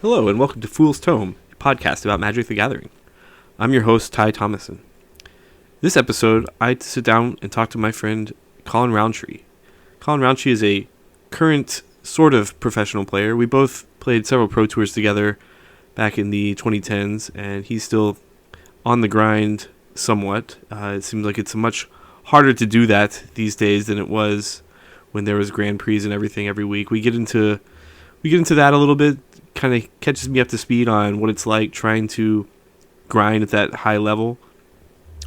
Hello, and welcome to Fool's Tome, a podcast about Magic the Gathering. I'm your host, Ty Thomason. This episode, I sit down and talk to my friend Collin Rountree. Collin Rountree is a current sort of professional player. We both played several pro tours together back in the 2010s, and he's still on the grind somewhat. It seems like it's much harder to do that these days than it was when there was Grand Prix and everything every week. We get into that a little bit. Kind of catches me up to speed on what it's like trying to grind at that high level.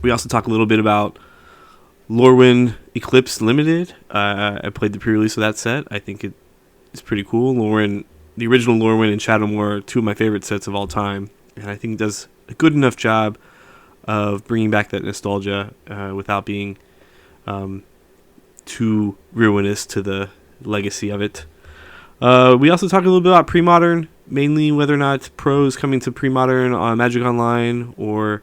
We also talk a little bit about Lorwyn Eclipse Limited. I played the pre-release of that set. I think it's pretty cool. The original Lorwyn and Shadowmoor are two of my favorite sets of all time, and I think it does a good enough job of bringing back that nostalgia without being too ruinous to the legacy of it. We also talk a little bit about Premodern, mainly whether or not pros coming to Premodern on Magic Online or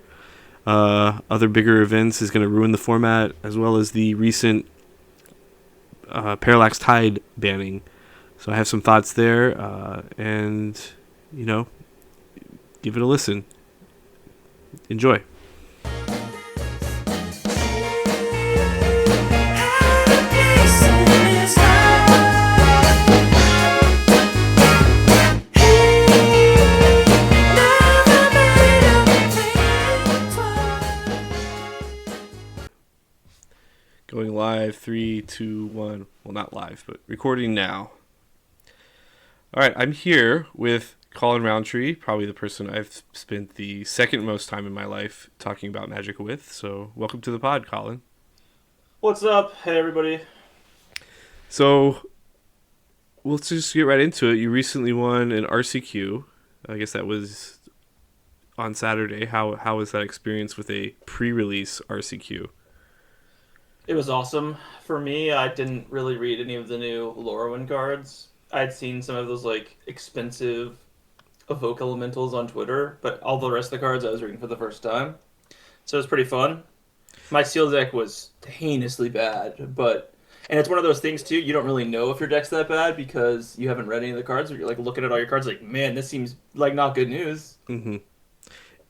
other bigger events is going to ruin the format, as well as the recent Parallax Tide banning. So I have some thoughts there, and, give it a listen. Enjoy. Going live, 3, 2, 1. Well, not live, but recording now. All right, I'm here with Collin Rountree, probably the person I've spent the second most time in my life talking about Magic with. So, welcome to the pod, Collin. What's up? Hey, everybody. So, let's just get right into it. You recently won an RCQ. I guess that was on Saturday. How was that experience with a pre-release RCQ? It was awesome. For me, I didn't really read any of the new Lorwyn cards. I'd seen some of those, expensive Evoke Elementals on Twitter, but all the rest of the cards I was reading for the first time. So it was pretty fun. My seal deck was heinously bad, but... And it's one of those things, too, you don't really know if your deck's that bad because you haven't read any of the cards, but you're, looking at all your cards like, man, this seems like not good news. Mm-hmm.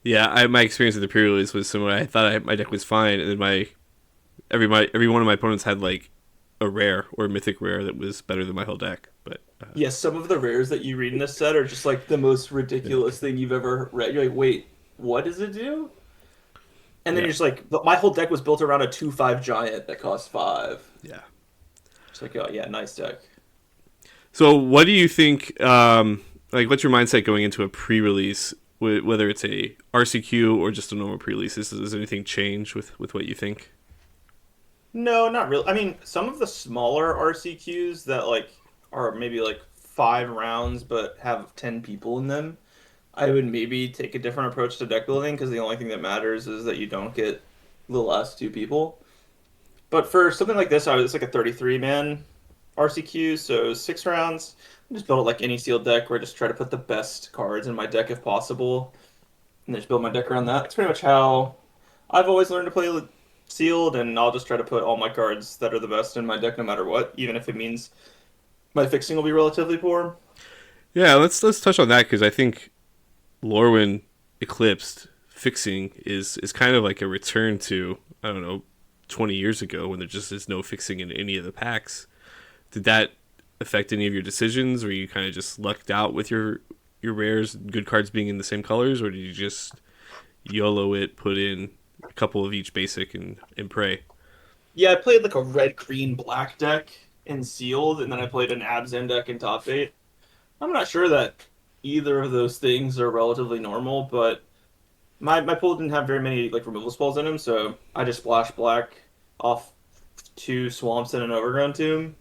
Yeah, my experience with the pre-release was similar. I thought my deck was fine, and then every one of my opponents had like a rare or a mythic rare that was better than my whole deck. But Yeah, some of the rares that you read in this set are just like the most ridiculous thing you've ever read. You're like, wait, what does it do? And then yeah, you're just like, my whole deck was built around a 2/5 giant that costs 5. yeah. It's like, oh yeah, nice deck. So, what do you think? What's your mindset going into a pre-release? Whether it's a RCQ or just a normal pre-release, does anything change with what you think? No, not really. I mean, some of the smaller RCQs that are maybe 5 rounds but have 10 people in them, I would maybe take a different approach to deck building because the only thing that matters is that you don't get the last 2 people. But for something like this, it's like a 33-man RCQ, so 6 rounds. I just build it like any sealed deck where I just try to put the best cards in my deck if possible, and then just build my deck around that. It's pretty much how I've always learned to play sealed, and I'll just try to put all my cards that are the best in my deck no matter what, even if it means my fixing will be relatively poor. Yeah, let's touch on that because I think Lorwyn Eclipsed fixing is kind of like a return to, I don't know, 20 years ago when there just is no fixing in any of the packs. Did that affect any of your decisions, or you kind of just lucked out with your rares, good cards being in the same colors, or did you just YOLO it, put in a couple of each basic and pray? Yeah, I played like a red, green, black deck in sealed, and then I played an Abzan deck in top 8. I'm not sure that either of those things are relatively normal, but my pool didn't have very many removal spells in them, so I just splashed black off 2 swamps and an overgrown tomb.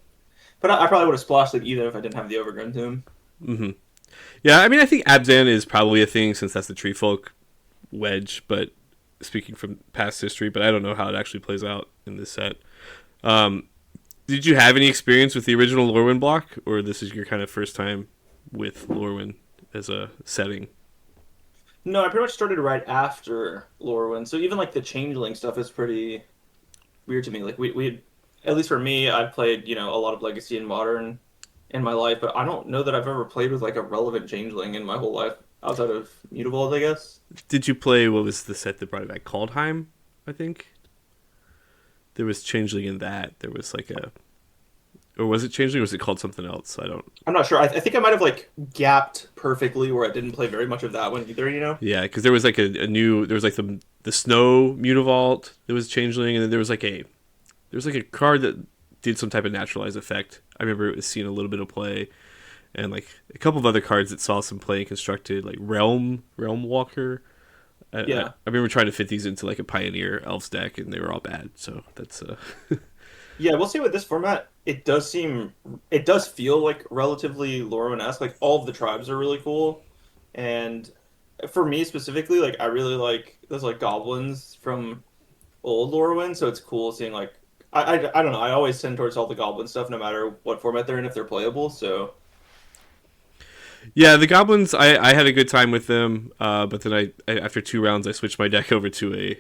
But I probably would have splashed it either if I didn't have the overgrown tomb. Mm-hmm. Yeah, I mean, I think Abzan is probably a thing since that's the tree folk wedge, but speaking from past history, but I don't know how it actually plays out in this set. Did you have any experience with the original Lorwyn block, or this is your kind of first time with Lorwyn as a setting? No, I pretty much started right after Lorwyn, so even the changeling stuff is pretty weird to me. Like we at least for me, I've played a lot of Legacy and Modern in my life, but I don't know that I've ever played with like a relevant changeling in my whole life outside of mutables, I guess. Did you play what was the set that brought it back? Kaldheim, I think. There was changeling in that. There was like a, or was it changeling? Or was it called something else? I don't. I'm not sure. I think I might have like gapped perfectly where I didn't play very much of that one either, you know? Yeah, because there was like a new. There was like the snow Mutavault. There was changeling, and then there was like a card that did some type of naturalized effect. I remember it was seeing a little bit of play, and like a couple of other cards that saw some play constructed, like Realm Walker. I Yeah. remember trying to fit these into like a Pioneer Elves deck, and they were all bad. So that's Yeah, we'll see with this format. It does feel like relatively Lorwyn-esque. Like all of the tribes are really cool. And for me specifically, like I really like those like goblins from old Lorwyn, so it's cool seeing like I don't know, I always tend towards all the goblin stuff no matter what format they're in if they're playable, so yeah. The goblins, I had a good time with them, but then I after 2 rounds I switched my deck over to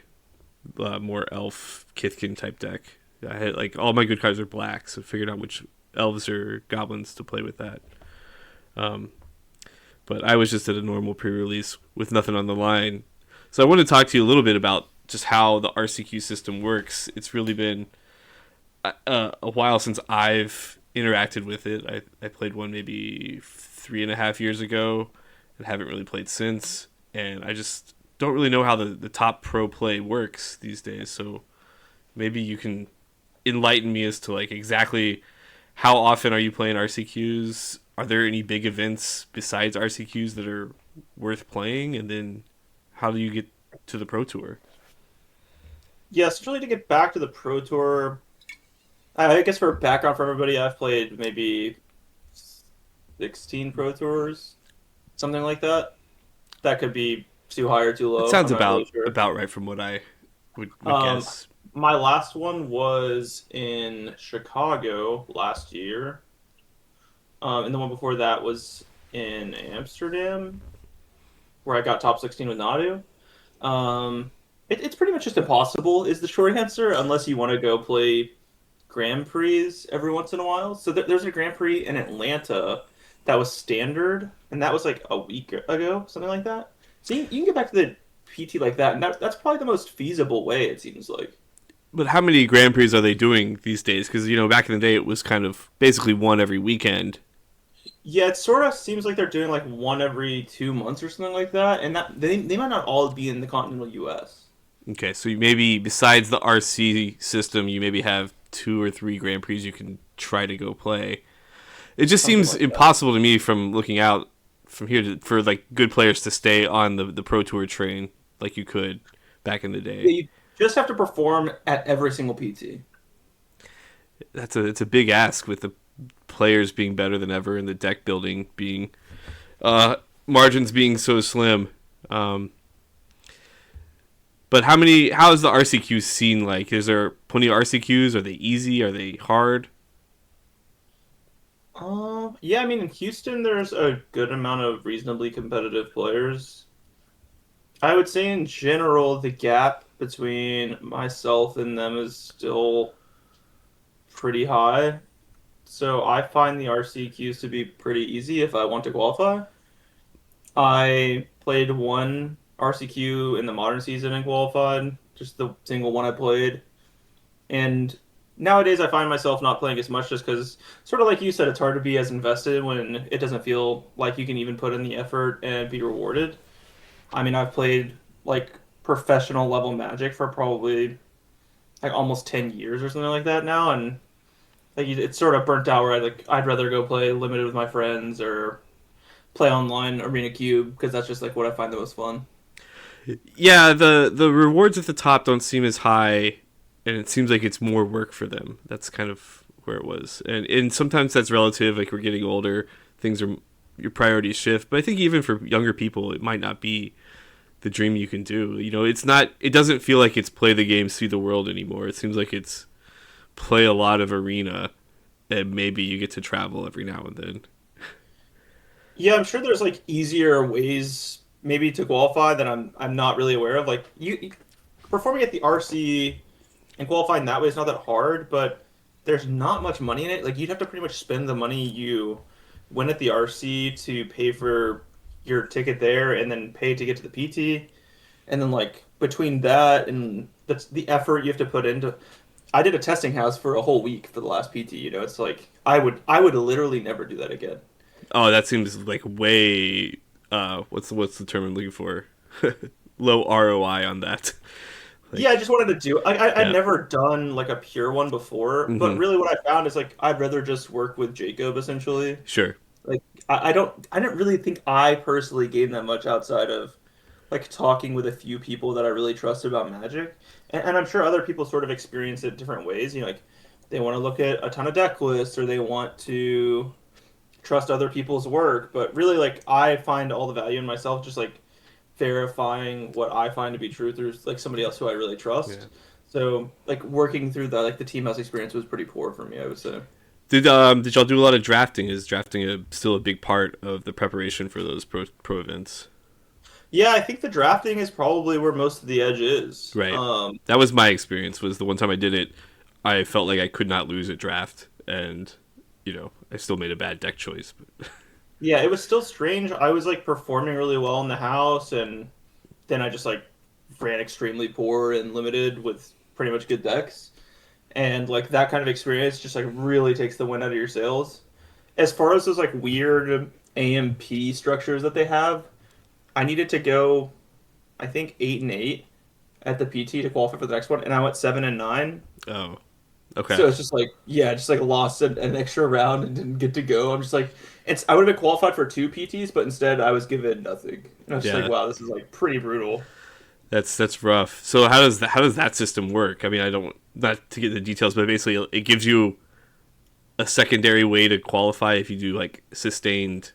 a more elf Kithkin type deck. I had like all my good cards are black, so figured out which elves or goblins to play with that. Um, but I was just at a normal pre-release with nothing on the line. So I want to talk to you a little bit about just how the RCQ system works. It's really been a while since I've interacted with it. I played one maybe 3.5 years ago and haven't really played since. And I just don't really know how the top pro play works these days. So maybe you can enlighten me as to like exactly how often are you playing RCQs? Are there any big events besides RCQs that are worth playing? And then how do you get to the Pro Tour? yeah, so really to get back to the Pro Tour, I guess for background for everybody, I've played maybe 16 Pro Tours, something like that. That could be too high or too That low. sounds I'm not really sure. about right from what I would Um, guess. my last one was in Chicago last year. And the one before that was in Amsterdam, where I got top 16 with Nadu. It's pretty much just impossible, is the short answer, unless you want to go play Grand Prix every once in a while. So there's a Grand Prix in Atlanta that was standard, and that was like a week ago, something like that. So you can get back to the PT like that, and that's probably the most feasible way, it seems like. But how many Grand Prix are they doing these days? Because back in the day, it was kind of basically one every weekend. Yeah, it sort of seems like they're doing like one every 2 months or something like that, and that they might not all be in the continental U.S. Okay, so you maybe besides the RC system, you maybe have 2 or 3 Grand Prix you can try to go play. It just Something seems like that. impossible to me from looking out from here for like good players to stay on the Pro Tour train like you could back in the day. Yeah, you just have to perform at every single PT. It's a big ask with the players being better than ever and the deck building being uh, margins being so slim. Um, but how is the RCQ scene like? Is there plenty of RCQs? Are they easy? Are they hard? Yeah, I mean, in Houston, there's a good amount of reasonably competitive players. I would say in general, the gap between myself and them is still pretty high. So I find the RCQs to be pretty easy if I want to qualify. I played one RCQ in the modern season and qualified, just the single one I played. And nowadays I find myself not playing as much just because, sort of like you said, it's hard to be as invested when it doesn't feel like you can even put in the effort and be rewarded. I mean, I've played like professional level Magic for probably like almost 10 years or something like that now, and like it's sort of burnt out where I'd rather go play limited with my friends or play online Arena Cube because that's just like what I find the most fun. Yeah, the rewards at the top don't seem as high, and it seems like it's more work for them. That's kind of where it was, and sometimes that's relative. Like we're getting older, things are your priorities shift. But I think even for younger people, it might not be the dream you can do. It's not. It doesn't feel like it's play the game, see the world anymore. It seems like it's play a lot of arena, and maybe you get to travel every now and then. Yeah, I'm sure there's like easier ways maybe to qualify that I'm not really aware of. Like performing at the RC and qualifying that way is not that hard, but there's not much money in it. Like you'd have to pretty much spend the money you win at the RC to pay for your ticket there, and then pay to get to the PT, and then like between that and that's the effort you have to put into. I did a testing house for a whole week for the last PT. It's like I would literally never do that again. Oh, that seems like way. What's the term I'm looking for? Low ROI on that. Yeah, I Like, just wanted to do. I'd yeah. never done like a pure one before, but Mm-hmm. really what I found is like I'd rather just work with Jacob essentially. Sure. Like I didn't really think I personally gained that much outside of like talking with a few people that I really trusted about Magic, and I'm sure other people sort of experience it different ways. Like they want to look at a ton of deck lists or they want to trust other people's work, but really like I find all the value in myself just like verifying what I find to be true through like somebody else who I really Yeah. trust. So like working through that, like the team house experience was pretty poor for me, I would say. Did y'all do a lot of drafting? Is drafting still a big part of the preparation for those pro events? Yeah, I think the drafting is probably where most of the edge is. Right. That was my experience. Was the one time I did it, I felt like I could not lose a draft, and I still made a bad deck choice. But Yeah, it was still strange. I was like performing really well in the house, and then I just like ran extremely poor and limited with pretty much good decks. And like that kind of experience just like really takes the wind out of your sails. As far as those like weird AMP structures that they have, I needed to go, I think 8-8 at the PT to qualify for the next one, and I went 7-9. oh, okay. So it's just like, yeah, just like lost an extra round and didn't get to go. I'm just like, I would have been qualified for two PTs, but instead I was given nothing. And I was just like, Yeah, wow, this is like pretty brutal. that's rough. So how does that system work? I mean, I don't not to get the details, but basically it gives you a secondary way to qualify if you do like sustained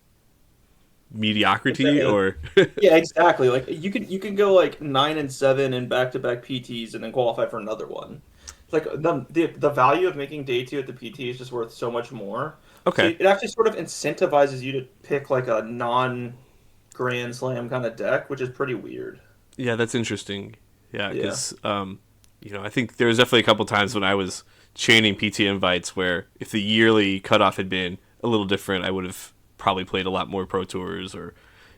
It's like mediocrity or yeah, exactly. Like you can go like 9-7 in back-to-back PTs and then qualify for another one. It's like the value of making day two at the PT is just worth so much more. So okay. it actually sort of incentivizes you to pick like a non-Grand Slam kind of deck, which is pretty weird. Yeah, that's interesting. Yeah, Yeah. because I think there was definitely a couple times when I was chaining PT invites where if the yearly cutoff had been a little different, I would have probably played a lot more pro tours, or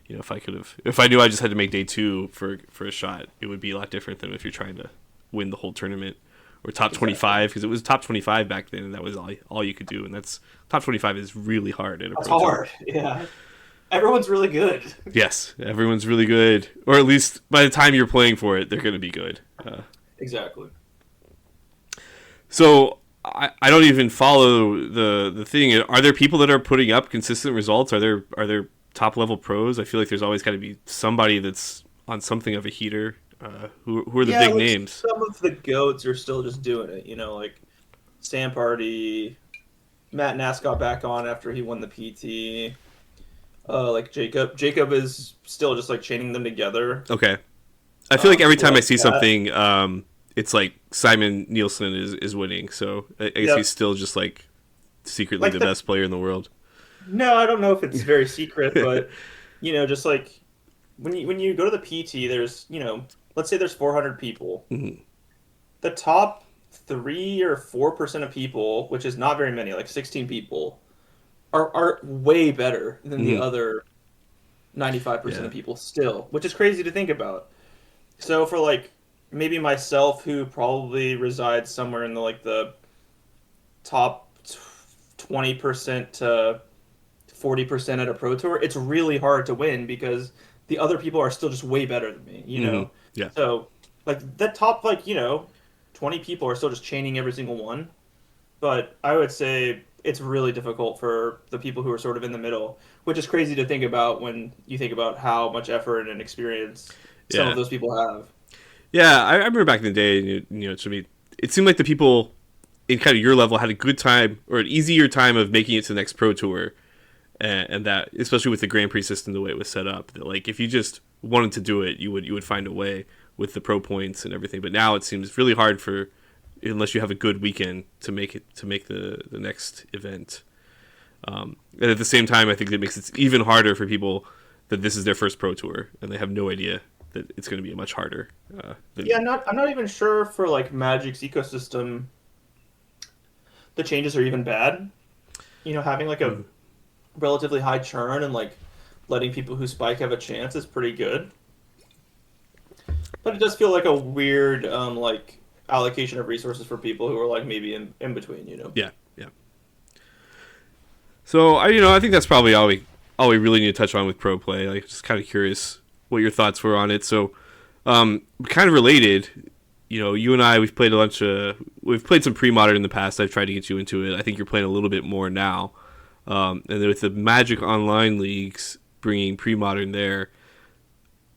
if I knew I just had to make day two for a shot, it would be a lot different than if you're trying to win the whole tournament or top Exactly. 25 because it was top 25 back then, and that was all you could do, and that's top 25 is really hard in a That's pro tour. hard. Yeah. Everyone's really good. Yes, everyone's really good, or at least by the time you're playing for it, they're going to be good. Exactly. So I don't even follow the thing. Are there people that are putting up consistent results? Are there top level pros? I feel like there's always got to be somebody that's on something of a heater. Who are the Yeah, big like names? some of the goats are still just doing it, like Sam Party, Matt Nass got back on after he won the PT. Like Jacob. Jacob is still just like chaining them together. Okay, I feel like every People time I like see that. something, it's like Simon Nielsen is winning. So I guess he's Yep. still just like secretly Like the the best player in the world. no, I don't know if it's very secret, but just like when you go to the PT, there's let's say there's 400 people. Mhm. The top 3 or 4% of people, which is not very many, like 16 people, are way better than the Mhm. other 95% Yeah. of people still, which is crazy to think about. So for like maybe myself, who probably resides somewhere in the top 20% to 40% at a pro tour, it's really hard to win because the other people are still just way better than me. Hmm. Yeah. So like the top 20 people are still just chaining every single one, but I would say it's really difficult for the people who are sort of in the middle, which is crazy to think about when you think about how much effort and experience some of Yeah. those people have. Yeah. I remember back in the day, to me, it seemed like the people in kind of your level had a good time or an easier time of making it to the next pro tour, and that especially with the Grand Prix system the way it was set up, that like if you just wanted to do it, you would find a way with the pro points and everything. But now it seems really hard for unless you have a good weekend to make the next event. And at the same time, I think that makes it even harder for people that this is their first pro tour and they have no idea that it's going to be much harder. Yeah, Than I'm not even sure for like Magic's ecosystem. the changes are even bad. Having like a Mm. relatively high churn and like letting people who spike have a chance is pretty good. But it does feel like a weird like allocation of resources for people who are like maybe in between. Yeah, yeah. So I think that's probably all we really need to touch on with pro play. Like, just kind of curious what your thoughts were on it. So, kind of related. You and I, we've played some pre-modern in the past. I've tried to get you into it. I think you're playing a little bit more now. And then with the Magic Online leagues bringing pre-modern there,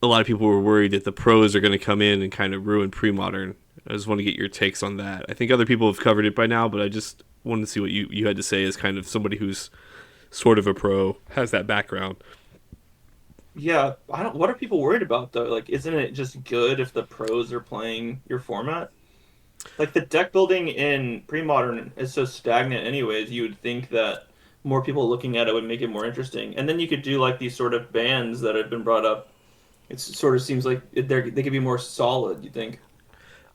a lot of people were worried that the pros are going to come in and kind of ruin pre-modern. I just want to get your takes on that. I think other people have covered it by now, but I just wanted to see what you had to say as kind of somebody who's sort of a pro, has that background. Yeah, I don't. What are people worried about though? Like, isn't it just good if the pros are playing your format? Like the deck building in pre-modern is so stagnant anyways, you would think that more people looking at it would make it more interesting. And then you could do like these sort of bans that have been brought up. It sort of seems like they could be more solid, you think?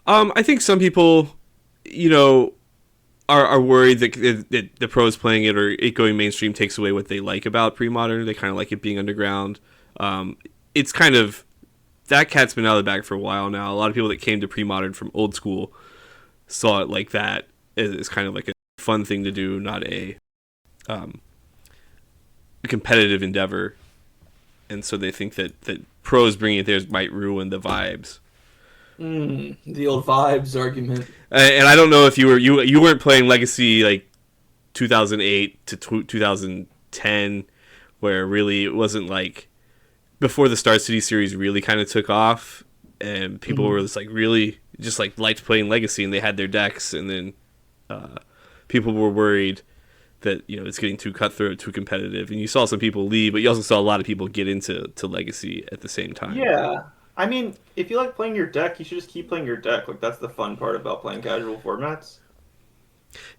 I think some people, you know, are worried that the pros playing it or it going mainstream takes away what they like about pre-modern. They kind of like it being underground. It's kind of that cat's been out of the bag for a while now. A lot of people that came to pre-modern from old school saw it like that as kind of like a fun thing to do, not um, a competitive endeavor. And so they think that pros bringing it there might ruin the vibes. The old vibes argument. And I don't know if you weren't playing Legacy like 2008 to 2010, where really it wasn't like before the Star City series really kind of took off, and people were just like really just like liked playing Legacy, and they had their decks, and then people were worried that it's getting too cutthroat, too competitive, and you saw some people leave, but you also saw a lot of people get into Legacy at the same time. Yeah. I mean, if you like playing your deck, you should just keep playing your deck. Like that's the fun part about playing casual formats.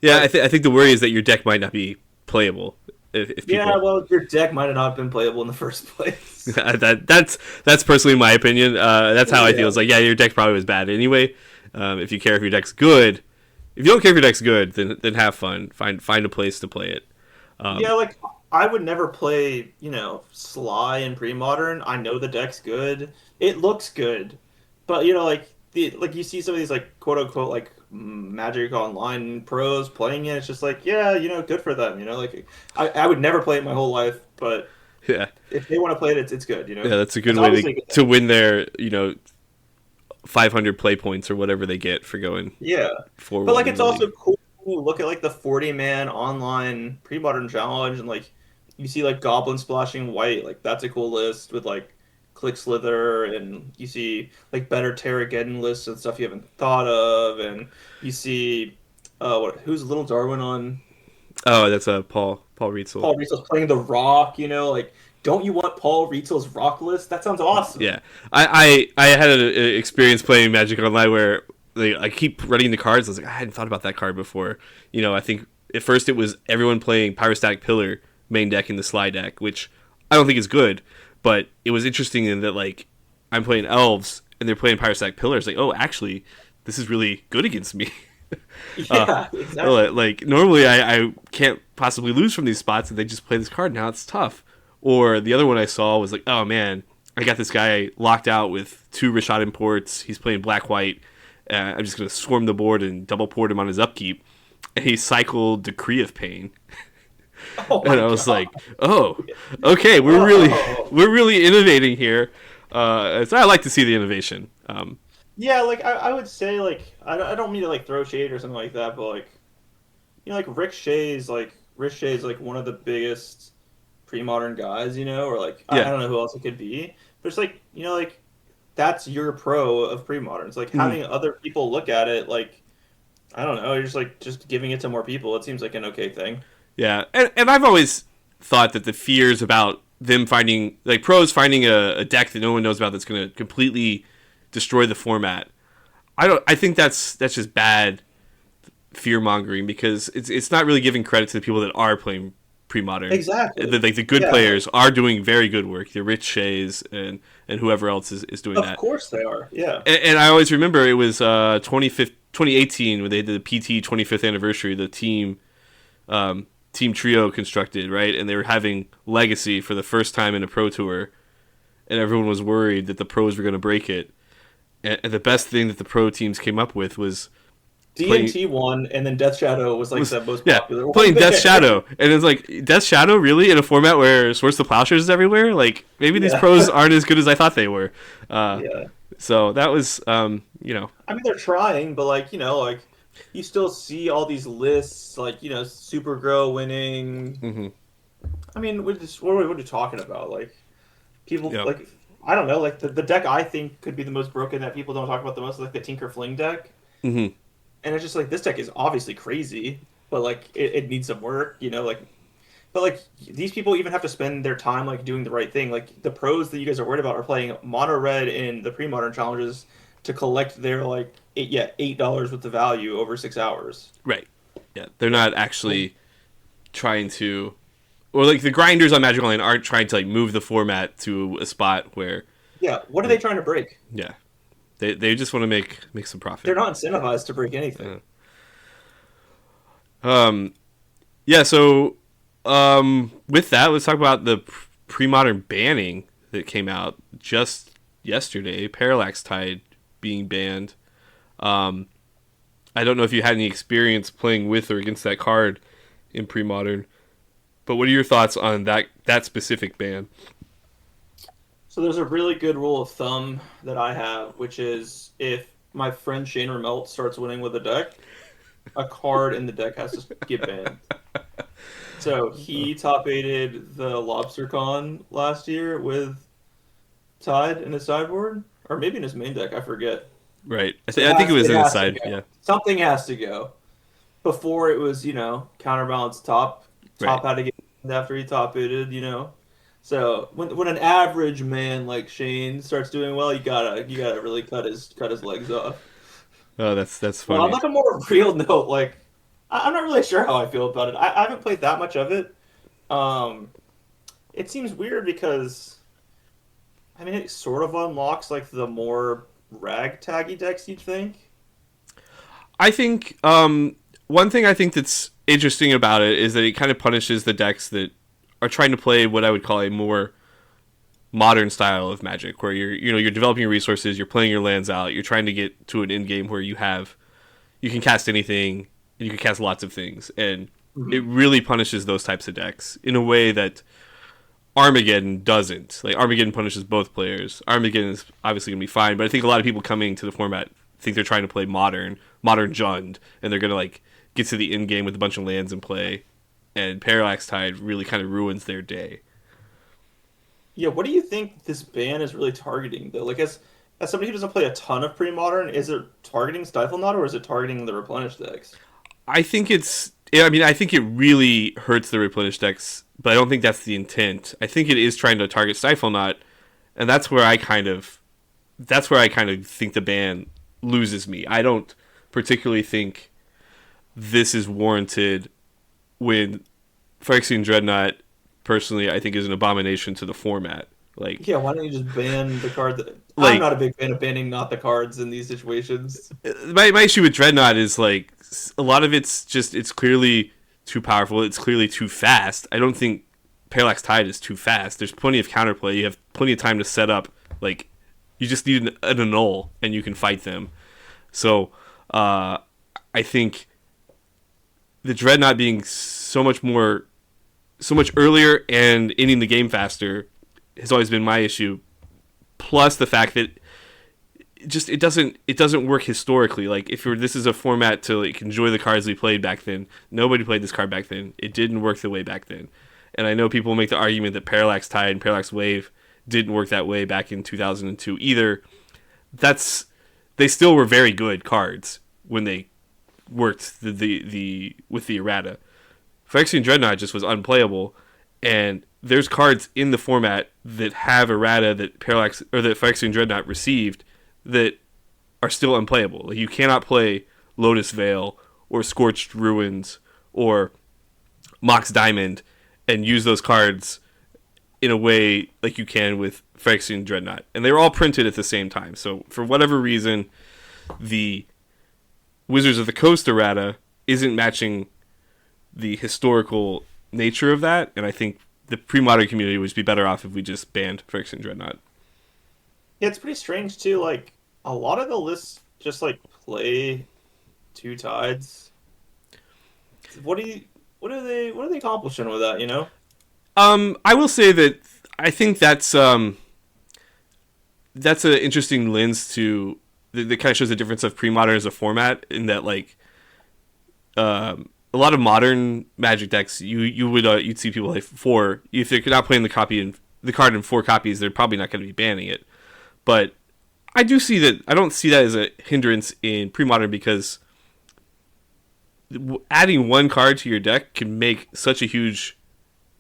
Yeah, But I think the worry is that your deck might not be playable if yeah, people. well, your deck might have not been playable in the first place. That's personally my opinion. That's how I feel. Yeah. It's like, yeah, your deck probably was bad anyway. If you care if your deck's good, if you don't care if your deck's good, then have fun. Find a place to play it. Yeah, like I would never play, Sly in pre-modern. I know the deck's good. It looks good. But like you see some of these like quote unquote like Magic Online pros playing it, it's just like, yeah, good for them, like I would never play it my whole life, but Yeah, if they want to play it, it's good. yeah, that's a good It's way obviously a good thing. to win their 500 play points or whatever they get for going Yeah. But forward like in it's the also league. cool when you look at like the 40-man online pre-modern challenge and like you see like Goblin splashing white, like that's a cool list with like Click Slither and you see like better Terrageddon lists and stuff you haven't thought of and you see who's Little Darwin on Oh, that's a Paul Rietzel. Paul Riesel's playing the Rock, like don't you want Paul Riesel's Rock list? That sounds awesome. Yeah, I had an experience playing Magic Online where I keep running the cards. I was like, I hadn't thought about that card before. I think at first it was everyone playing Pyrostatic Pillar main deck in the Sly deck, which I don't think is good, but it was interesting in that like I'm playing Elves and they're playing Pyrostatic Pillar. It's like, oh, actually, this is really good against me. Yeah, exactly. Like normally I can't possibly lose from these spots, and they just play this card. Now it's tough. Or the other one I saw was like, oh man, I got this guy locked out with 2 Rashad imports. He's playing black white. I'm just gonna swarm the board and double port him on his upkeep. And he cycled Decree of Pain, Oh and my I was God. like, oh, okay, Oh. we're really innovating here. So I like to see the innovation. Yeah, like I would say like I don't mean to like throw shade or something like that, but like like Rick Shays like one of the biggest pre-modern guys, or like I Yeah. don't know who else it could be, but it's like like that's your pro of pre-modern. It's like Mhm. having other people look at it, like I don't know, you're just like just giving it to more people. It seems like an okay thing. Yeah, and I've always thought that the fears about them finding like pros finding a deck that no one knows about that's going to completely destroy the format. I think that's just bad fear mongering because it's not really giving credit to the people that are playing pre-modern. Exactly. Like the good Yeah, players are doing very good work. The Rich Shays and whoever else is doing of that. course they are. Yeah. And I always remember it was 2018 when they did the PT 25th anniversary, the team trio constructed, right? And they were having Legacy for the first time in a pro tour, and everyone was worried that the pros were going to break it. And the best thing that the pro teams came up with was DNT won, and then Death Shadow was like the most popular one. Playing Death Shadow. And it's like, Death Shadow, really? In a format where Swords to Plowshares is everywhere? Like, maybe these pros aren't as good as I thought they were. So that was, you know. I mean, they're trying, but, like, you know, like, you still see all these lists, like, you know, Super Grow winning. Mm-hmm. I mean, what are you talking about? Like, people, like, I don't know, like, the deck I think could be the most broken that people don't talk about the most is, like, the Tinker Fling deck. Mm-hmm. And it's just like, this deck is obviously crazy, but like it needs some work, you know, like, but like these people even have to spend their time like doing the right thing. Like the pros that you guys are worried about are playing mono red in the pre-modern challenges to collect their like $8 with the value over 6 hours. Right. Yeah, they're not actually trying to, or like the grinders on Magic Online aren't trying to like move the format to a spot where. Yeah, what are they trying to break? Yeah. They just want to make some profit. They're not incentivized to break anything. Yeah. So, with that, let's talk about the pre-modern banning that came out just yesterday. Parallax Tide being banned. I don't know if you had any experience playing with or against that card in pre-modern, but what are your thoughts on that specific ban? So there's a really good rule of thumb that I have, which is if my friend Shane Ramelt starts winning with a deck, a card in the deck has to get banned. So he top-aided the Lobster Con last year with Tide in his sideboard, or maybe in his main deck, I forget. Right. I think it was in his side, yeah. Something has to go. Before it was, you know, counterbalance top had to get after he top-aided, you know. So when an average man like Shane starts doing well, you gotta really cut his legs off. Oh, that's funny. Well, on like a more real note, like I'm not really sure how I feel about it. I haven't played that much of it. It seems weird because I mean it sort of unlocks like the more ragtaggy decks you'd think. I think one thing I think that's interesting about it is that it kind of punishes the decks that are trying to play what I would call a more modern style of Magic, where you're developing your resources, you're playing your lands out, you're trying to get to an end game where you can cast anything, and you can cast lots of things, and it really punishes those types of decks in a way that Armageddon doesn't. Like Armageddon punishes both players. Armageddon is obviously going to be fine, but I think a lot of people coming to the format think they're trying to play modern Jund, and they're going to like get to the end game with a bunch of lands in play. And Parallax Tide really kind of ruins their day. Yeah, what do you think this ban is really targeting, though? Like, as somebody who doesn't play a ton of pre-modern, is it targeting Stifle Knot, or is it targeting the Replenish decks? I think I think it really hurts the Replenish decks, but I don't think that's the intent. I think it is trying to target Stifle Knot, and that's where I kind of think the ban loses me. I don't particularly think this is warranted when Phyrexian Dreadnought, personally, I think is an abomination to the format. Like, yeah, why don't you just ban the card? Like, I'm not a big fan of banning not the cards in these situations. My issue with Dreadnought is like a lot of it's clearly too powerful. It's clearly too fast. I don't think Parallax Tide is too fast. There's plenty of counterplay. You have plenty of time to set up. Like, you just need an annul and you can fight them. So I think the Dreadnought being so much earlier and ending the game faster has always been my issue. Plus the fact that it doesn't work historically. Like this is a format to like enjoy the cards we played back then. Nobody played this card back then. It didn't work the way back then. And I know people make the argument that Parallax Tide and Parallax Wave didn't work that way back in 2002 either. They still were very good cards when they worked the with the errata. Phyrexian Dreadnought just was unplayable, and there's cards in the format that have errata that Phyrexian Dreadnought received that are still unplayable. Like, you cannot play Lotus Veil or Scorched Ruins or Mox Diamond and use those cards in a way like you can with Phyrexian Dreadnought. And they were all printed at the same time. So for whatever reason, the Wizards of the Coast errata isn't matching the historical nature of that, and I think the pre-modern community would be better off if we just banned Phyrexian Dreadnought. Yeah, it's pretty strange too. Like a lot of the lists just like play two tides. What do you what are they accomplishing with that, you know? I will say that I think that's an interesting lens to that kind of shows the difference of pre-modern as a format in that like a lot of modern Magic decks you'd see people like four if they're not playing the card in 4 copies, they're probably not going to be banning it. But I don't see that as a hindrance in pre-modern because adding one card to your deck can make such a huge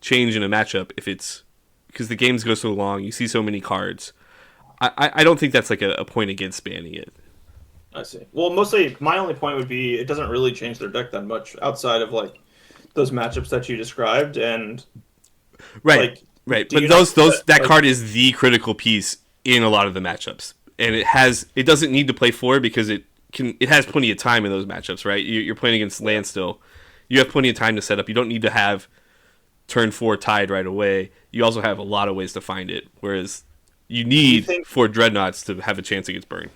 change in a matchup if it's because the games go so long, you see so many cards. I don't think that's like a point against banning it. I see. Well, mostly my only point would be it doesn't really change their deck that much outside of like those matchups that you described and right, like right. do But you those not that like card is the critical piece in a lot of the matchups, and it doesn't need to play 4 because it has plenty of time in those matchups. Right, you're playing against land still. You have plenty of time to set up. You don't need to have turn 4 Tide right away. You also have a lot of ways to find it. Whereas you need 4 Dreadnoughts to have a chance against burn.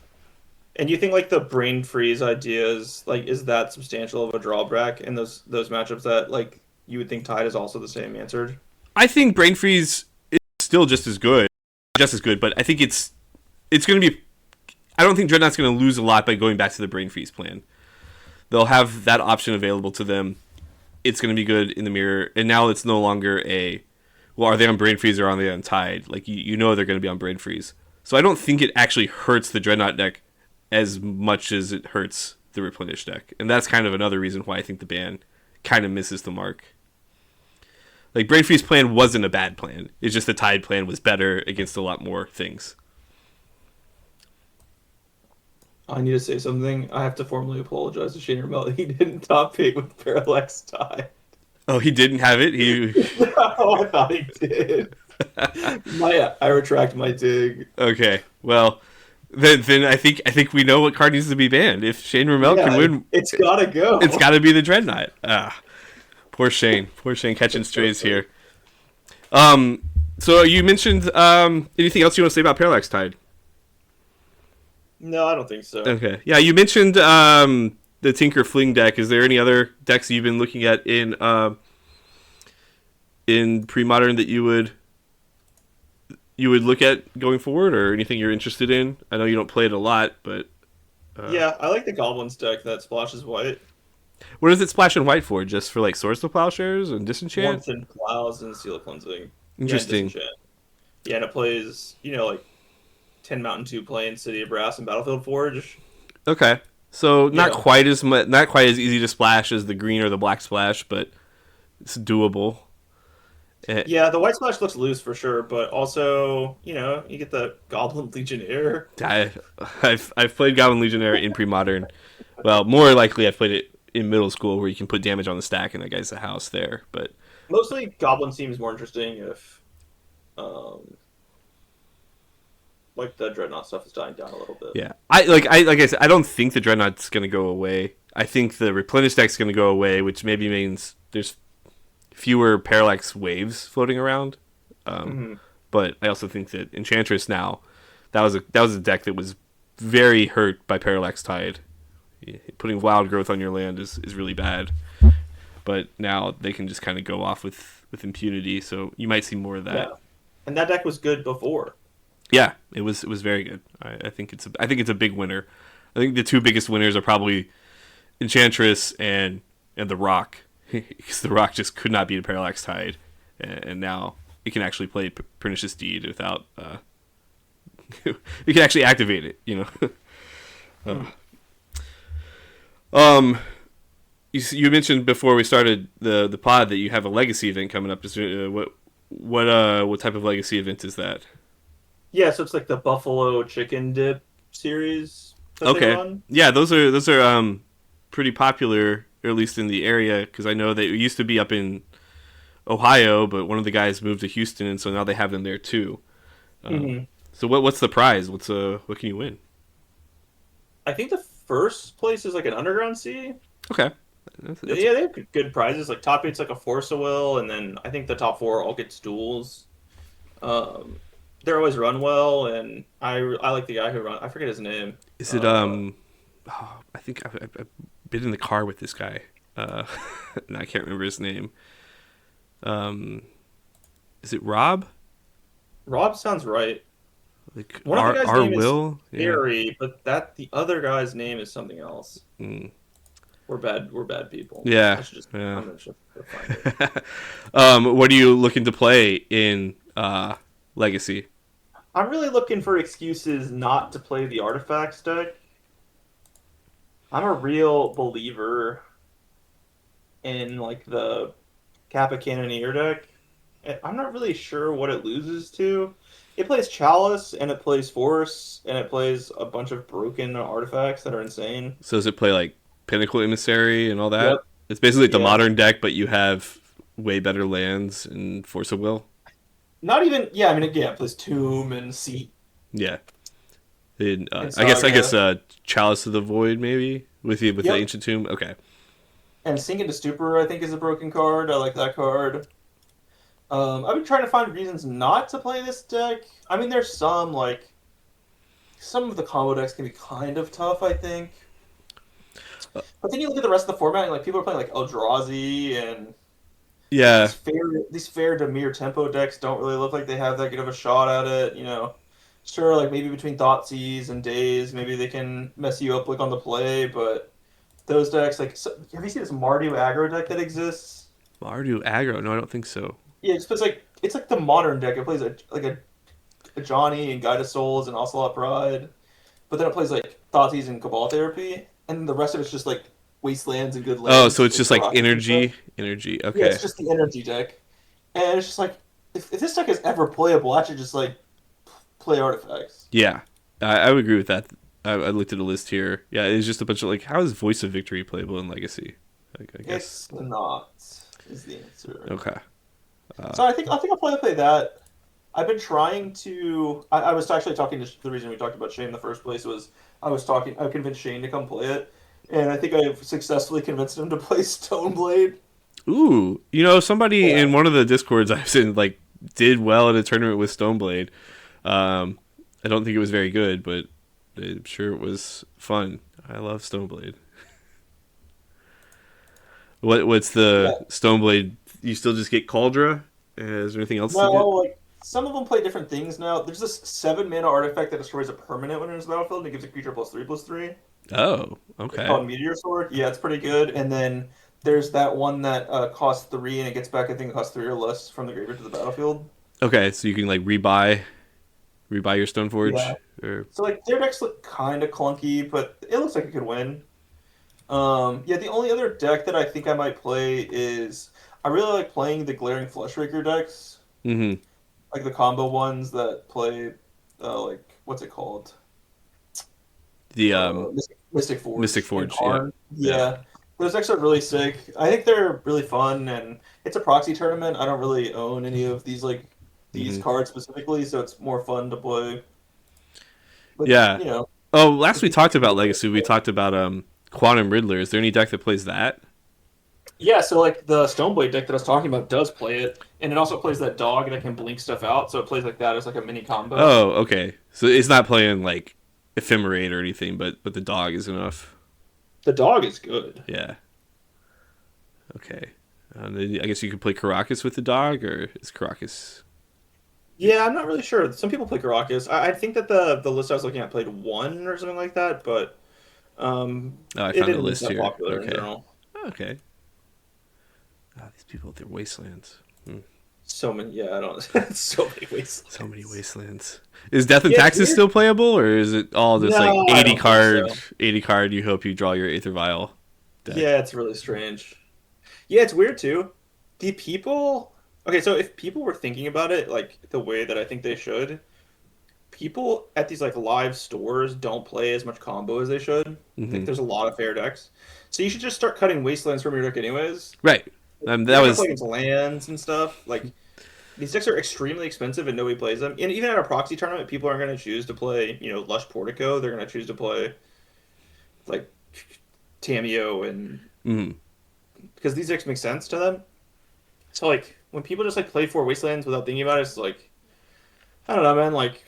and you think like the brain freeze ideas like is that substantial of a drawback in those matchups that like you would think Tide is also the same answered? I think Brain Freeze is still just as good, but I think it's going to be. I don't think Dreadnought's going to lose a lot by going back to the Brain Freeze plan. They'll have that option available to them. It's going to be good in the mirror, and now it's no longer well, are they on Brain Freeze or are they on Tide? Like you know they're going to be on Brain Freeze. So I don't think it actually hurts the Dreadnought deck as much as it hurts the Replenish deck, and that's kind of another reason why I think the ban kind of misses the mark. Like Brain Freeze plan wasn't a bad plan. It's just the Tide plan was better against a lot more things. I need to say something. I have to formally apologize to Shane Mel. He didn't top 8 with Parallax Tide. Oh, he didn't have it. No, I thought he did. I retract my dig. Okay. Well, then I think we know what card needs to be banned. If Shane Ramel can win, it's gotta go. It's got to be the Dreadnought. Poor Shane catching strays here. So you mentioned anything else you want to say about Parallax Tide? No, I don't think so. Okay. Yeah, you mentioned the Tinker Fling deck. Is there any other decks you've been looking at in pre-modern that you would look at going forward, or anything you're interested in? I know you don't play it a lot, but yeah, I like the Goblins deck that splashes white. What does it splash in white for? Just for like Swords to Plowshares and Disenchant? Warmth and Plows and Seal of Cleansing. Interesting. Yeah, and it plays, like 10 Mountain 2 playing City of Brass and Battlefield Forge. Okay. So not quite as easy to splash as the green or the black splash, but it's doable. Yeah, the white splash looks loose for sure, but also, you get the Goblin Legionnaire. I've played Goblin Legionnaire in pre-modern. Well, more likely I've played it in middle school where you can put damage on the stack and that guy's the house there. But mostly Goblin seems more interesting if like the Dreadnought stuff is dying down a little bit. Yeah. Like I said, I don't think the Dreadnought's gonna go away. I think the Replenish deck's gonna go away, which maybe means there's fewer Parallax waves floating around. But I also think that Enchantress now, that was a deck that was very hurt by Parallax Tide. Putting Wild Growth on your land is really bad. But now they can just kind of go off with impunity, so you might see more of that. Yeah. And that deck was good before. Yeah, it was very good. I think it's a big winner. I think the two biggest winners are probably Enchantress and the Rock, because the Rock just could not beat a Parallax Tide, and now it can actually play Pernicious Deed without. It can actually activate it, You mentioned before we started the pod that you have a legacy event coming up. What type of legacy event is that? Yeah, so it's like the Buffalo Chicken Dip series. Okay. Yeah, those are pretty popular, or at least in the area, because I know they used to be up in Ohio, but one of the guys moved to Houston, and so now they have them there too. So what's the prize? What can you win? I think the first place is like an Underground Sea. Okay. That's Yeah, they have good prizes. Like top eight's like a Force of Will, and then I think the top four all get stools. Um, they're always run well, and I like the guy who run. I forget his name. is it oh, I think I've been in the car with this guy. Uh, and I can't remember his name. Um, is it Rob? Rob sounds right. Like One of the guys' R name is Will? Yeah. Harry, but that the other guy's name is something else. Mm. We're bad. We're bad people. I Yeah. should just. Yeah. I'm gonna just find it. What are you looking to play in Legacy? I'm really looking for excuses not to play the artifacts deck. I'm a real believer in like the Kappa Cannoneer deck. I'm not really sure what it loses to. It plays Chalice and it plays Force and it plays a bunch of broken artifacts that are insane. So does it play like Pinnacle Emissary and all that? Yep. It's basically like the Yeah. modern deck, but you have way better lands and Force of Will. Not even. Yeah. I mean, again, it plays Tomb and Seat Yeah. And, and I guess Saga. Chalice of the Void maybe with the Yep. Ancient Tomb. Okay. And Sink into Stupor, I think, is a broken card. I like that card. I've been trying to find reasons not to play this deck. I mean, there's some of the combo decks can be kind of tough, I think. But then you look at the rest of the format, and like people are playing like Eldrazi and Yeah. these fair Dimir tempo decks don't really look like they have that good of a shot at it. Sure, like maybe between Thoughtseize and Days, maybe they can mess you up like on the play. But those decks, like, have you seen this Mardu aggro deck that exists? Mardu aggro? No, I don't think so. Yeah, it's like the modern deck. It plays a Johnny and Guide of Souls and Ocelot Pride, but then it plays like Thoughtseize and Cabal Therapy, and the rest of it's just like Wastelands and Good Oh, Lands so it's with just like Karakas and stuff. energy. Yeah, Okay. it's just the energy deck, and it's just like if this deck is ever playable, I should just like play artifacts. Yeah, I would agree with that. I looked at a list here. Yeah, it's just a bunch of like, how is Voice of Victory playable in Legacy? I guess. It's not is the answer. Okay. So I think I'll probably play that. I've been trying to. I was actually talking to the reason we talked about Shane in the first place was I convinced Shane to come play it, and I think I've successfully convinced him to play Stoneblade. Ooh, somebody Yeah. in one of the discords I've seen like did well at a tournament with Stoneblade. I don't think it was very good, but I'm sure it was fun. I love Stoneblade. What's Yeah. the Stoneblade? You still just get Cauldra? Is there anything else No, you get? like some of them play different things now. There's this 7 mana artifact that destroys a permanent when it enters the battlefield and it gives a creature +3/+3. Oh, It's okay. called Meteor Sword. Yeah, it's pretty good. And then there's that one that costs 3 and it gets back, I think it costs 3 or less from the graveyard to the battlefield. Okay, so you can like rebuy your Stoneforge, Yeah. or So like their decks look kind of clunky, but it looks like it could win. Yeah, the only other deck that I think I might play is I really like playing the Glaring Fleshraker decks, mm-hmm. like the combo ones that play like what's it called? the Mystic Mystic Forge and Forge. Yeah, Karn. yeah. Yeah, those decks are really sick. I think they're really fun, and it's a proxy tournament. I don't really own any of these these Mm-hmm. cards specifically, so it's more fun to play. But Yeah. Oh, last if we you talked about Legacy, we talked about Quantum Riddler. Is there any deck that plays that? yeah, so like the Stoneblade deck that I was talking about does play it, and it also plays that dog that can blink stuff out. So it plays like that as like a mini combo. Oh, okay. So it's not playing like Ephemerate or anything, but the dog is enough. The dog is good. Yeah. Okay. Then I guess you could play Caracas with the dog, or is Caracas? Yeah, I'm not really sure. Some people play Karakas. I think that the list I was looking at played one or something like that, but Oh, I it found the isn't list that here. popular in Okay. general. Okay. These people with their wastelands. So many, yeah, I don't. So many ways. So many wastelands. Is Death and Yeah, it's Taxes weird. still playable, or is it all just like No, I 80 don't think card, so. 80 card? You hope you draw your Aether Vial deck. Yeah, it's really strange. Yeah, it's weird too. The people. Okay, so if people were thinking about it like the way that I think they should, people at these like live stores don't play as much combo as they should. Like, Hmm. there's a lot of fair decks, so you should just start cutting wastelands from your deck anyways. Right. You're That not gonna play was. against lands and stuff. Like these decks are extremely expensive and nobody plays them. And even at a proxy tournament, people aren't going to choose to play, Lush Portico. They're going to choose to play like Tameo and Mm. because these decks make sense to them. So like when people just like play four wastelands without thinking about it, it's like I don't know, man. Like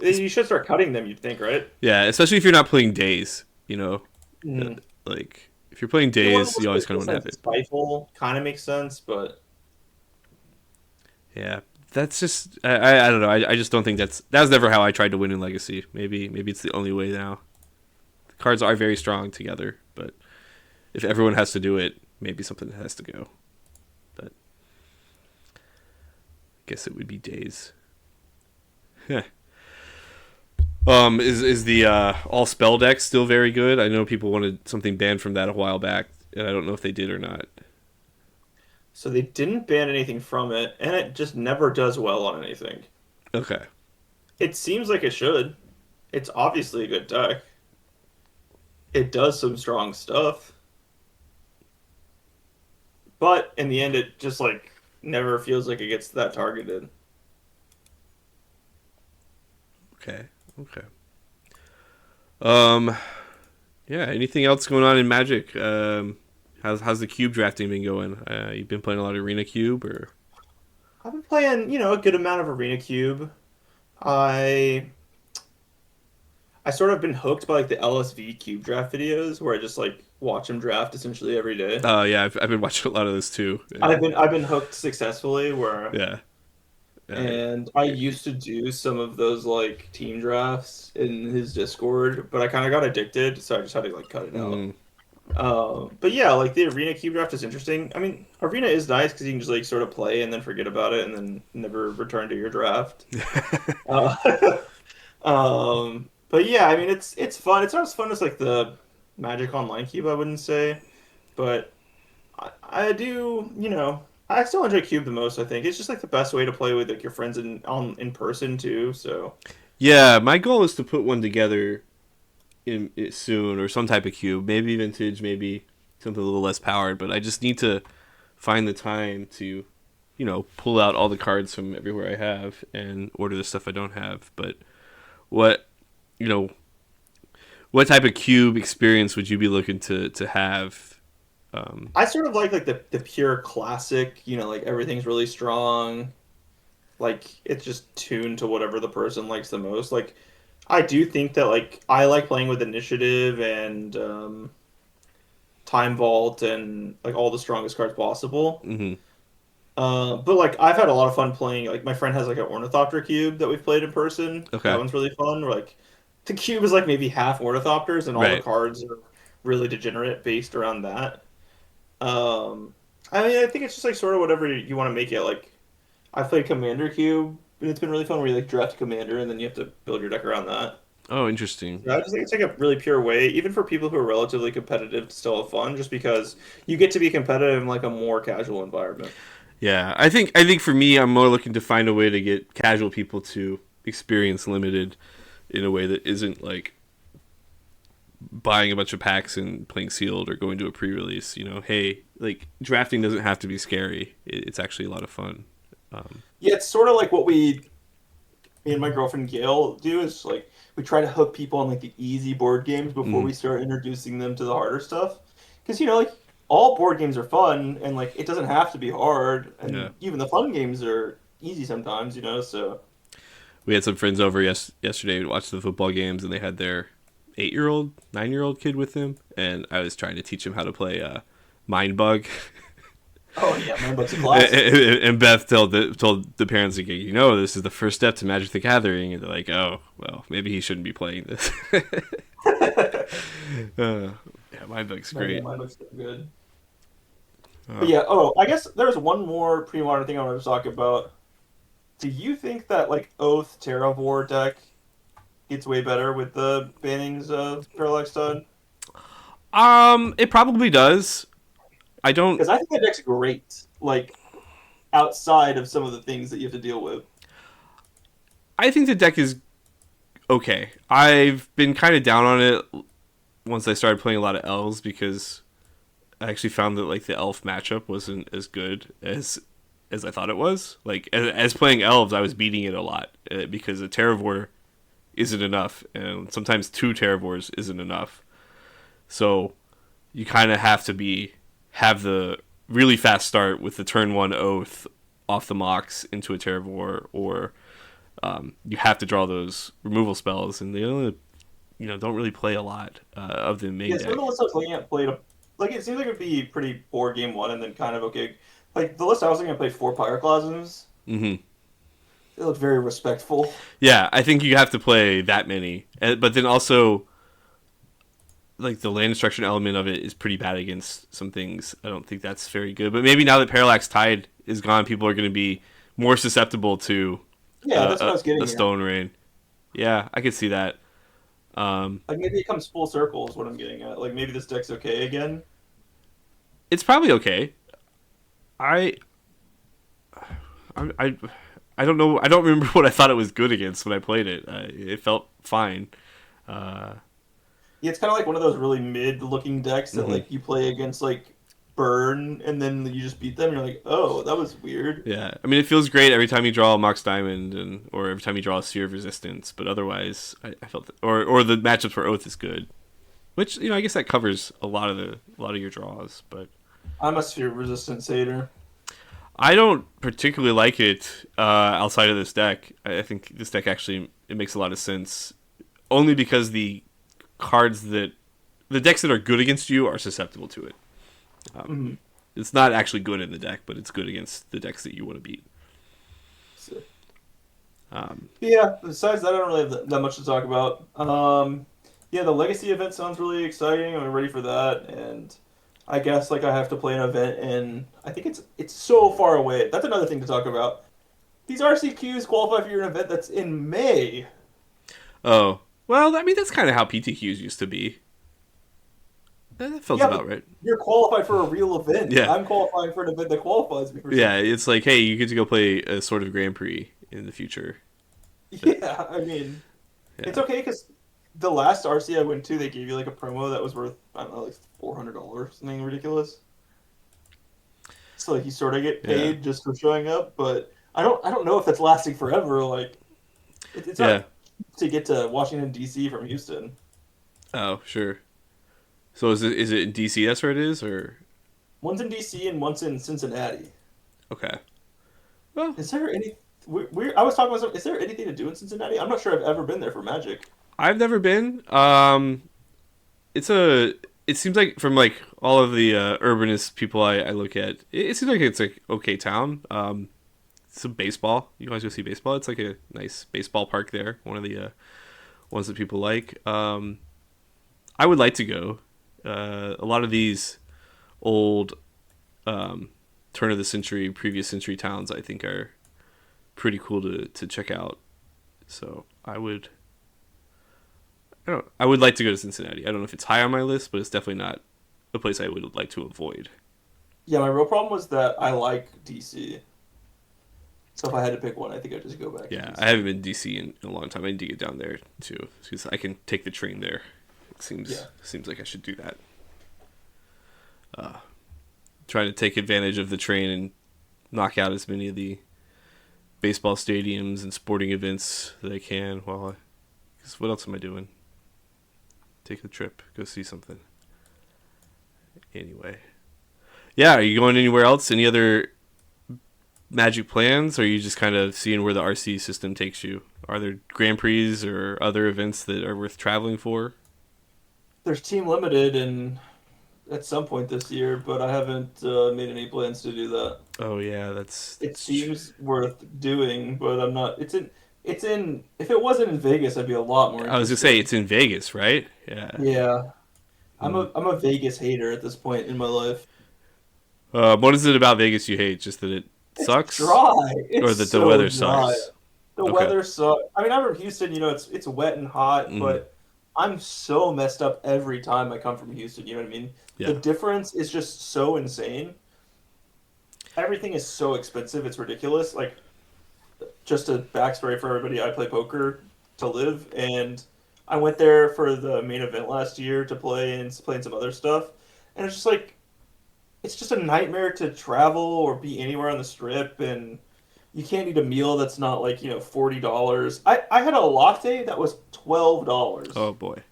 you should start cutting them. You'd think, right? Yeah, especially if you're not playing days. You know, Uh, Mm. like if you're playing Yeah, days, you always kind of want to have wastelands it. spiteful kind of makes sense, but Yeah, that's just I don't know. I just don't think that was never how I tried to win in Legacy. Maybe it's the only way now. The cards are very strong together, but if everyone has to do it, maybe something has to go. But I guess it would be days. Is the all spell deck still very good? I know people wanted something banned from that a while back, and I don't know if they did or not. so they didn't ban anything from it, and it just never does well on anything. Okay. It seems like it should. It's obviously a good deck. It does some strong stuff, but in the end, it just like never feels like it gets that targeted. Okay. Okay. Um. Yeah. Anything else going on in Magic? How's the cube drafting been going? You've been playing a lot of Arena Cube, or I've been playing, a good amount of Arena Cube. I I sort of been hooked by like the LSV Cube draft videos where I just like watch them draft essentially every day. yeah, I've been watching a lot of those too. I've And been I've been hooked successfully where yeah. and I used to do some of those like team drafts in his Discord, but I kind of got addicted, so I just had to like cut it out. Mm. But yeah, like the Arena Cube draft is interesting. I mean, Arena is nice because you can just like sort of play and then forget about it and then never return to your draft. Uh, but yeah, I mean it's fun. It's not as fun as like the Magic Online Cube, I wouldn't say, but I do, I still enjoy Cube the most, I think. It's just like the best way to play with like your friends in person too, so Yeah, my goal is to put one together soon, or some type of cube, maybe vintage, maybe something a little less powered. But I just need to find the time to, pull out all the cards from everywhere I have and order the stuff I don't have. But what, you know, what type of cube experience would you be looking to have? I sort of like the pure classic, like everything's really strong, like it's just tuned to whatever the person likes the most. Like I do think that like I like playing with initiative and time vault and like all the strongest cards possible. Hmm. But like I've had a lot of fun playing. Like my friend has like an Ornithopter cube that we've played in person. That Okay. one's really fun. Where, like the cube is like maybe half Ornithopters, and all the Right. cards are really degenerate based around that. Um, I mean, I think it's just like sort of whatever you want to make it. Like I've played Commander Cube, and it's been really fun where you like draft a commander, and then you have to build your deck around that. Oh, interesting. So I just think it's like a really pure way, even for people who are relatively competitive, to still have fun, just because you get to be competitive in like a more casual environment. Yeah, I think for me, I'm more looking to find a way to get casual people to experience limited in a way that isn't like buying a bunch of packs and playing sealed or going to a pre-release. Hey, like drafting doesn't have to be scary. It's actually a lot of fun. Um, Yeah, it's sort of like what me and my girlfriend Gail do is like we try to hook people on like the easy board games before mm, we start introducing them to the harder stuff. Because like all board games are fun and like it doesn't have to be hard, yeah, and even the fun games are easy sometimes. So we had some friends over yesterday to watch the football games, and they had their 8-year-old, 9-year-old kid with them, and I was trying to teach him how to play Mind Bug. oh yeah, my book's a and, classic. and Beth told the parents, like, this is the first step to Magic the Gathering, and they're like, oh, well, maybe he shouldn't be playing this. Yeah, Mind Bug's No, yeah, great. my book's so good. But Uh, yeah, oh, I guess there's one more pre-modern thing I wanted to talk about. Do you think that like Oath Terravore deck gets way better with the bannings of Parallax Tide? it probably does. I don't. Because I think that deck's great. Like outside of some of the things that you have to deal with. I think the deck is okay. I've been kind of down on it once I started playing a lot of elves because I actually found that like the elf matchup wasn't as good as I thought it was. Like as playing elves, I was beating it a lot because a Terravore isn't enough, and sometimes two Terravores isn't enough. So you kind of have to have the really fast start with the turn one Oath off the Mox into a Terravore, or you have to draw those removal spells, and they only don't really play a lot of the main Yeah, some of deck. the lists I was looking at played like it seems like it'd be pretty poor game one and then kind of okay. Like the list I was looking at played four Pyroclasms. Hmm. They look very respectful. Yeah, I think you have to play that many, but then also like the land destruction element of it is pretty bad against some things. I don't think that's very good. But maybe now that Parallax Tide is gone, people are going to be more susceptible to Yeah, that's what I was a getting at. Stone Rain. Yeah, I could see that. Like maybe it comes full circle is what I'm getting at. Like maybe this deck's okay again. It's probably okay. I, I I don't know. I don't remember what I thought it was good against when I played it. It felt fine. Uh, Yeah, it's kind of like one of those really mid-looking decks that mhm. like you play against like Burn and then you just beat them. And you're like, oh, that was weird. Yeah, I mean, it feels great every time you draw a Mox Diamond, or every time you draw a Sphere of Resistance. But otherwise, I felt or the matchups for Oath is good, which I guess that covers a lot of your draws. But I'm a Sphere Resistance hater. I don't particularly like it outside of this deck. I think this deck actually it makes a lot of sense, only because the decks that are good against you are susceptible to it. Um, Mhm. it's not actually good in the deck, but it's good against the decks that you want to beat. So, Um, yeah, besides that, I don't really have that much to talk about. Yeah, the Legacy event sounds really exciting. I'm ready for that, and I guess like I have to play an event, and I think it's so far away. That's another thing to talk about. These RCQs qualify for your event that's in May. oh, well, I mean that's kind of how PTQs used to be. That feels Yeah, about but right. you're qualified for a real event. Yeah, I'm qualifying for an event that qualifies me for yeah. something. It's like, hey, you get to go play a sort of Grand Prix in the future. Yeah, I mean, it's Yeah, okay because the last RC I went to, they gave you like a promo that was worth I don't know like $400, something ridiculous. So like you sort of get yeah, paid just for showing up, but I don't know if that's lasting forever. Like it's yeah. not to get to Washington D.C. from Houston. Oh, sure. So is it in DC? That's where it is, or One's in D.C. and one's in Cincinnati. okay. Well, Is there any? I was talking about some. Is there anything to do in Cincinnati? I'm not sure I've ever been there for Magic. I've never been. It's a. It seems like from like all of the urbanist people I look at, it seems like it's like okay town. Some baseball. You can always go see baseball. It's like a nice baseball park there. One of the ones that people like. I would like to go. A lot of these old um, turn of the century, previous century towns, I think are pretty cool to check out. So I would like to go to Cincinnati. I don't know if it's high on my list, but it's definitely not a place I would like to avoid. Yeah, my real problem was that I like DC. So if I had to pick one, I think I'd just go back to Yeah, I DC. haven't been to DC in a long time. I need to get down there too, because I can take the train there. It Yeah. seems like I should do that. Trying to take advantage of the train and knock out as many of the baseball stadiums and sporting events that I can. Well, because what else am I doing? Take a trip, go see something. Anyway, yeah. Are you going anywhere else? Any other Magic plans? Or are you just kind of seeing where the RC system takes you? Are there Grand Prix or other events that are worth traveling for? There's Team Limited and at some point this year, but I haven't made any plans to do that. Oh yeah, It that's true. seems worth doing, but I'm not. It's in. If it wasn't in Vegas, I'd be a lot more I was gonna say interested. it's in Vegas, right? Yeah. Yeah, Hmm. I'm a Vegas hater at this point in my life. What is it about Vegas you hate? Just that it It's sucks, dry. or It's that the so weather dry. sucks? The Okay. weather sucks. I mean, I'm from Houston. It's wet and hot, Hmm. but I'm so messed up every time I come from Houston. You know what I mean? The Yeah. difference is just so insane. Everything is so expensive. It's ridiculous. Like just a backstory for everybody, I play poker to live, and I went there for the main event last year to play and play some other stuff, and it's just like it's just a nightmare to travel or be anywhere on the strip, and you can't eat a meal that's not like $40. I had a latte that was $12. Oh boy.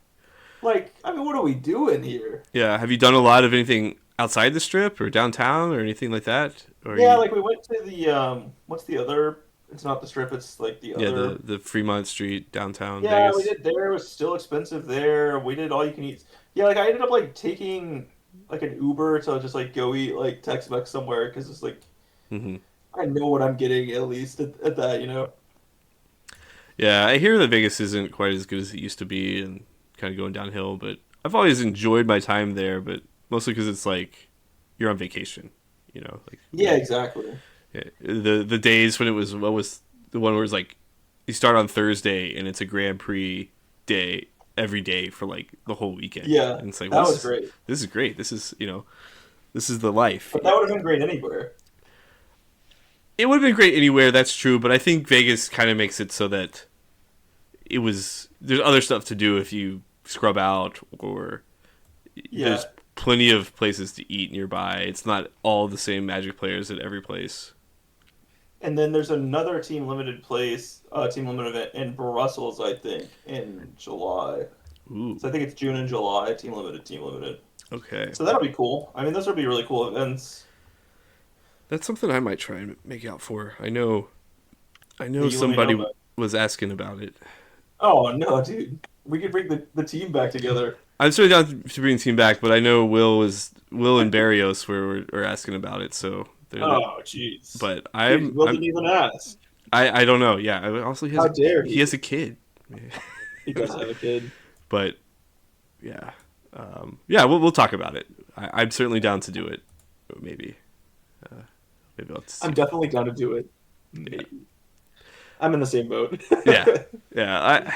Like, I mean, what are we doing here? Yeah. Have you done a lot of anything outside the strip or downtown or anything like that? Or Yeah, you? like we went to the what's the other? It's not the strip. It's like the Yeah, the other. the Fremont Street downtown Yeah, we Vegas. did there. It was still expensive there. We did all you can eat. Yeah, like I ended up like taking like an Uber to just like go eat like Tex-Mex somewhere because it's like Hmm. I know what I'm getting at least at that, you know. Yeah, I hear that Vegas isn't quite as good as it used to be, and kind of going downhill. But I've always enjoyed my time there, but mostly because it's like you're on vacation, like Yeah, exactly. yeah, the days when it was what was the one where it's like you start on Thursday and it's a Grand Prix day every day for like the whole weekend, Yeah, and it's like, well, that was great. this is great. This is the life. But that would have been great anywhere. It would have been great anywhere. That's true, but I think Vegas kind of makes it so that there's other stuff to do if you scrub out, or Yeah. there's plenty of places to eat nearby. It's not all the same Magic players at every place. And then there's another team limited event in Brussels, I think, in July. Ooh, So I think it's June and July, team limited, team limited. okay. So that'll be cool. I mean, those will be really cool events. That's something I might try and make out for. I Yeah, know you let me know somebody about. was asking about it. Oh no, dude. We could bring the team back together. I'm certainly down to bring the team back, but I know Will and Barrios were asking about it. So Oh, jeez. but Jeez, Will didn't even ask. I don't know. Yeah, also How dare he he? has a kid, He does have a kid. but yeah, yeah, we'll talk about it. I'm certainly down to do it. Maybe maybe I'll see. I'm definitely down to do it. Yeah, Maybe. I'm in the same boat. yeah, yeah.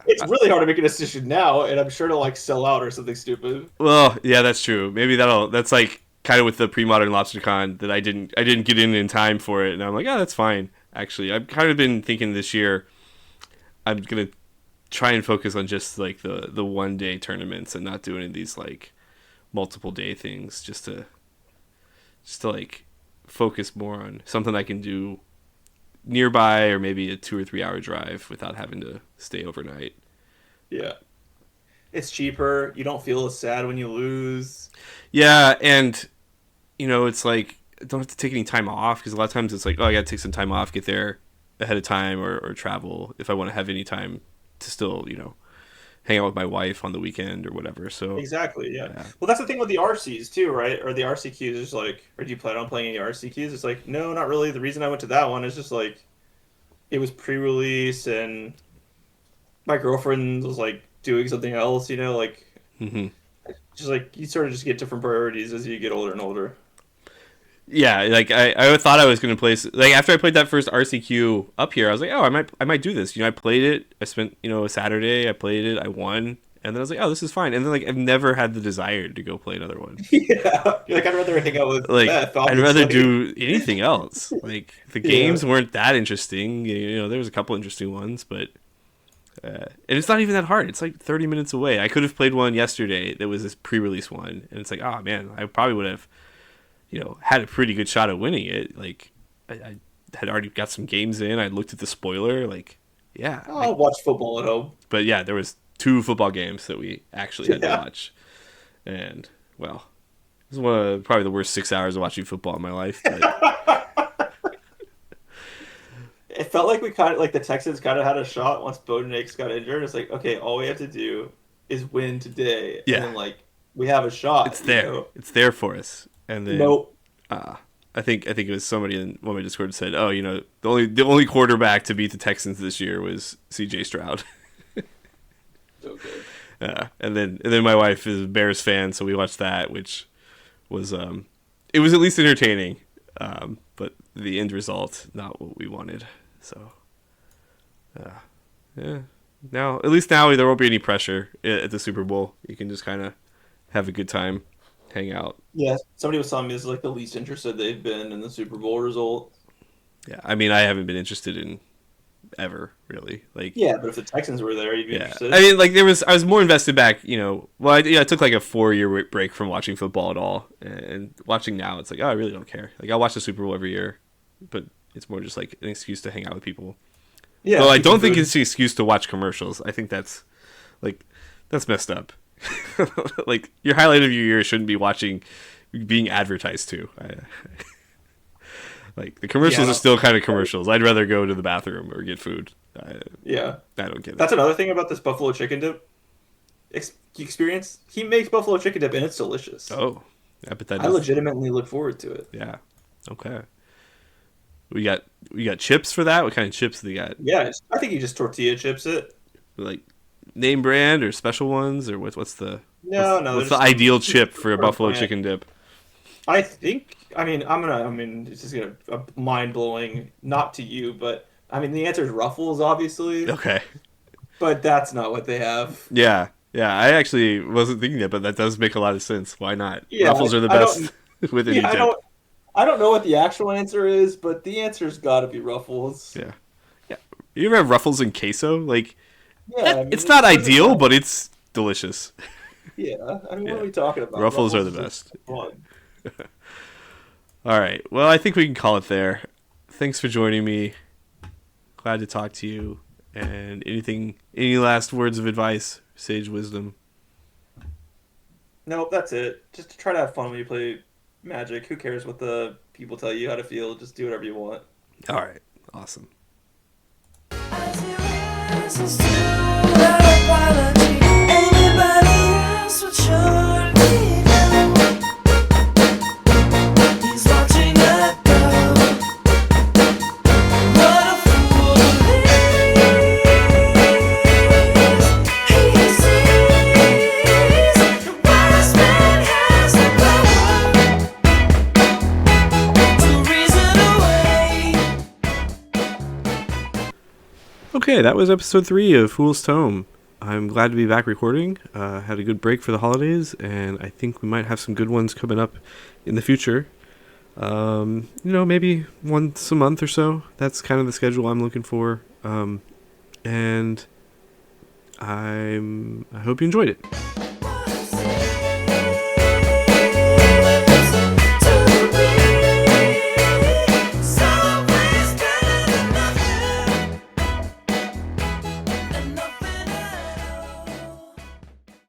It's really hard to make a decision now, and I'm sure to like sell out or something stupid. Well, yeah, that's true. Maybe that's like kind of with the pre-modern LobsterCon that I didn't get in time for it, and I'm like, yeah, that's fine. Actually, I've kind of been thinking this year I'm gonna try and focus on just like the 1 day tournaments and not do any of these like multiple day things, just to like focus more on something I can do nearby, or maybe a 2 or 3 hour drive without having to stay overnight. Yeah. It's cheaper. You don't feel as sad when you lose. Yeah, and it's like I don't have to take any time off, because a lot of times it's like, oh, I got to take some time off, get there ahead of time, or travel if I want to have any time to still, hang out with my wife on the weekend or whatever. So Exactly, yeah. yeah, Well, that's the thing with the RCs too, right? Or the RCQs is like, or do you plan on playing any RCQs? It's like, no, not really. The reason I went to that one is just like it was pre-release and my girlfriend was like doing something else, like hmm just like you sort of just get different priorities as you get older and older. yeah. Like I thought I was gonna play, like after I played that first RCQ up here, I was like, oh, I might do this. I played it. I spent a Saturday. I played it. I won. And then I was like, oh, this is fine. And then like I've never had the desire to go play another one. Yeah. You're like, I'd rather hang out with Like Beth, I'd rather obviously. do anything else. Like the Yeah. games weren't that interesting. There was a couple interesting ones, but and it's not even that hard. It's like 30 minutes away. I could have played one yesterday that was this pre-release one, and it's like, oh man, I probably would have, had a pretty good shot at winning it. Like I had already got some games in. I looked at the spoiler. Like yeah, I'll watch football at home. but yeah, there was 2 football games that we actually had to Yeah. watch, and well, it was one of probably the worst 6 hours of watching football in my life. But It felt like we kind of like the Texans kind of had a shot once Bowden Akes got injured. It's like, okay, all we have to do is win today, and yeah, then like we have a shot. it's there. It's there for us. And then Nope. I think it was somebody in one of my Discord said, oh, the only quarterback to beat the Texans this year was C.J. Stroud. Okay. And then my wife is a Bears fan, so we watched that, which was it was at least entertaining, but the end result not what we wanted. So yeah, at least now there won't be any pressure at the Super Bowl. You can just kind of have a good time, hang out. Yeah, somebody was telling me this is like the least interested they've been in the Super Bowl result. Yeah, I mean, I haven't been interested in ever really, like. Yeah, but if the Texans were there, you'd be Yeah, interested. I mean, like I was more invested back, Well, I took like a 4 year break from watching football at all, and watching now, it's like, oh, I really don't care. Like I watch the Super Bowl every year, but it's more just like an excuse to hang out with people. Yeah, Well, I people don't think could- it's an excuse to watch commercials. I think that's messed up. Like, your highlight of your year shouldn't be watching being advertised to. Like, the commercials are still kind of commercials. I'd rather go to the bathroom or get food. Yeah. I don't get it. That's another thing about this buffalo chicken dip experience. He makes buffalo chicken dip and it's delicious. Oh, I bet that I is. legitimately look forward to it. Yeah. Okay. We got chips for that. What kind of chips do you got? Yeah, I think he just tortilla chips it. Like, name brand or special ones, or what's the No, what's the ideal chip for a buffalo brand. chicken dip? I think. I mean, it's just gonna mind blowing. Not to you, but I mean, the answer is Ruffles, obviously. Okay. But that's not what they have. Yeah. Yeah. I actually wasn't thinking that, but that does make a lot of sense. Why not? Yeah, Ruffles are the best with any dip. I don't know what the actual answer is, but the answer's got to be Ruffles. Yeah. Yeah. You ever have Ruffles and queso? Like, Yeah, I mean, it's not ideal, but it's delicious. Yeah, I mean, what are we talking about? Ruffles are the best. Fun. All right. Well, I think we can call it there. Thanks for joining me. Glad to talk to you. And any last words of advice, sage wisdom? Nope, that's it. Just try to have fun when you play Magic. Who cares what the people tell you how to feel? Just do whatever you want. All right. Awesome. Okay, that was episode 3 of Fool's Tome. I'm glad to be back recording. Had a good break for the holidays, and I think we might have some good ones coming up in the future. Maybe once a month or so. That's kind of the schedule I'm looking for. And I hope you enjoyed it.